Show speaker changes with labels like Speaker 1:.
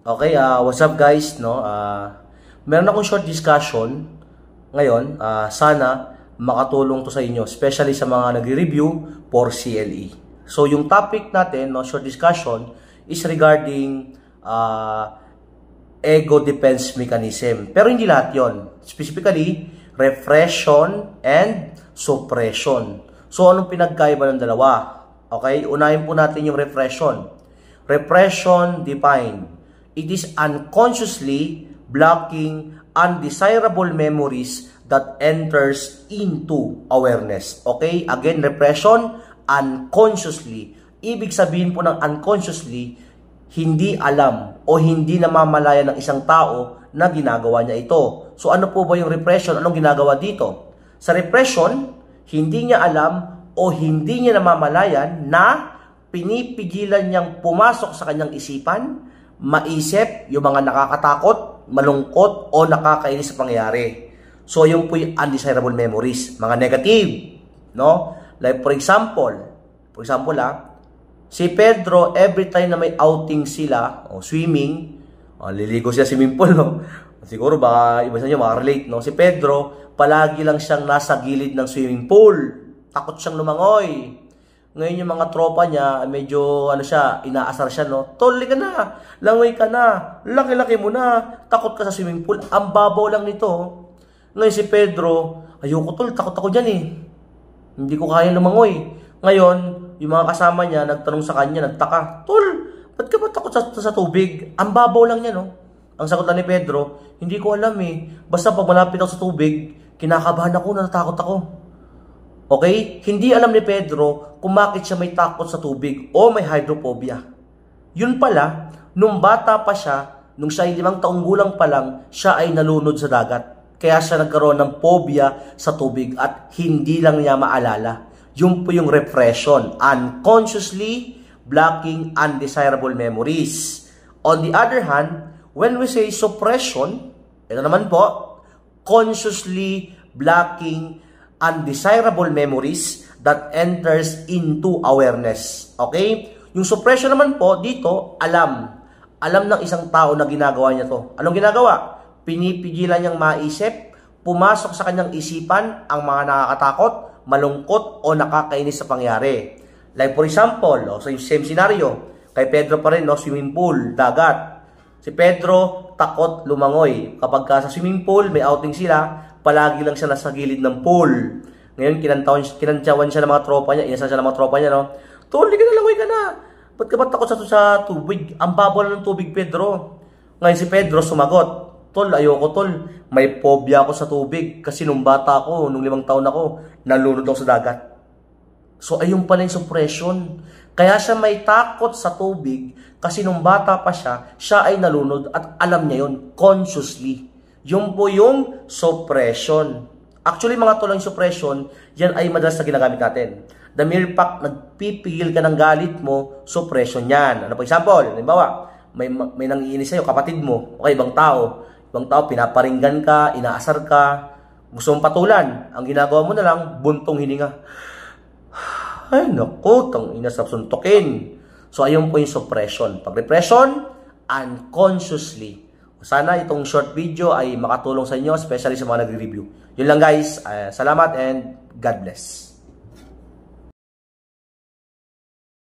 Speaker 1: Okay, what's up guys, no? Meron akong short discussion ngayon. Sana makatulong to sa inyo, especially sa mga nagre-review for CLE. So, yung topic natin, no, short discussion, is regarding ego defense mechanism. Pero hindi lahat yon. Specifically, repression and suppression. So, anong pinagkaiba ng dalawa? Okay, unahin po natin yung repression. Repression defined. It is unconsciously blocking undesirable memories that enters into awareness. Okay? Again, repression, unconsciously. Ibig sabihin po ng unconsciously, hindi alam o hindi namamalaya ng isang tao na ginagawa niya ito. So ano po ba yung repression? Anong ginagawa dito? Sa repression, hindi niya alam o hindi niya namamalayan na pinipigilan niyang pumasok sa kanyang isipan, maisip yung mga nakakatakot, malungkot, o nakakainis sa pangyayari. So, yung po yung undesirable memories, mga negative, no? Like, for example, si Pedro, every time na may outing sila, o swimming, liligo siya sa swimming pool, no? Siguro, baka iba sa inyo, makarelate, no? Si Pedro, palagi lang siyang nasa gilid ng swimming pool. Takot siyang lumangoy. Ngayon yung mga tropa niya, medyo inaasar siya, no? Tol, ka na, langoy ka na, laki-laki mo na, takot ka sa swimming pool, ang babaw lang nito. Ngayon si Pedro, ayoko tol, takot ako dyan eh. Hindi ko kaya lumangoy. Ngayon, yung mga kasama niya, nagtanong sa kanya, nagtaka, Tol, ba't ka ba takot sa tubig? Ang babaw lang niya, no? Ang sagot lang ni Pedro, hindi ko alam eh. Basta pag malapit ako sa tubig, kinakabahan ako, natatakot ako. Okay? Hindi alam ni Pedro kung bakit siya may takot sa tubig o may hydrophobia. Yun pala, nung bata pa siya, nung siya ay 5 taong gulang pa lang, siya ay nalunod sa dagat. Kaya siya nagkaroon ng phobia sa tubig at hindi lang niya maalala. Yun po yung repression, unconsciously blocking undesirable memories. On the other hand, when we say suppression, ito naman po, consciously blocking undesirable memories that enters into awareness. Okay? Yung suppression naman po, dito, alam. Alam ng isang tao na ginagawa niya to. Anong ginagawa? Pinipigilan niyang maisip, pumasok sa kanyang isipan ang mga nakakatakot, malungkot, o nakakainis sa pangyari. Like for example, so yung same scenario, kay Pedro pa rin, no, swimming pool, dagat. Si Pedro, takot lumangoy. Kapag sa swimming pool, may outing sila, palagi lang siya nasa gilid ng pool. Ngayon, kinantyawan siya ng mga tropa niya, inasal siya ng mga tropa niya, no? Tol, ka na, langoy ka na. Ba't ka ba takot sa tubig? Ang babaw ng tubig, Pedro. Ngayon si Pedro sumagot, Tol, ayoko tol. May phobia ako sa tubig kasi nung bata ako, nung 5 taon ako, nalunod ako sa dagat. So, ayun pala yung suppression. Kaya siya may takot sa tubig kasi nung bata pa siya ay nalunod at alam niya yun, consciously. Yung po yung suppression. Actually, mga tulang suppression, yan ay madalas na ginagamit natin. The mere fact, nagpipigil ka ng galit mo, suppression yan. Ano po example? Halimbawa, may nangiinis sa'yo, kapatid mo, o ibang tao. Ibang tao, pinaparinggan ka, inaasar ka, gusto mong patulan. Ang ginagawa mo na lang, buntong hininga. Ay, naku, tang inasap suntokin. So, ayun po yung suppression. Pag repression, unconsciously. Sana itong short video ay makatulong sa inyo, especially sa mga nagre-review. Yun lang guys. Salamat and God bless.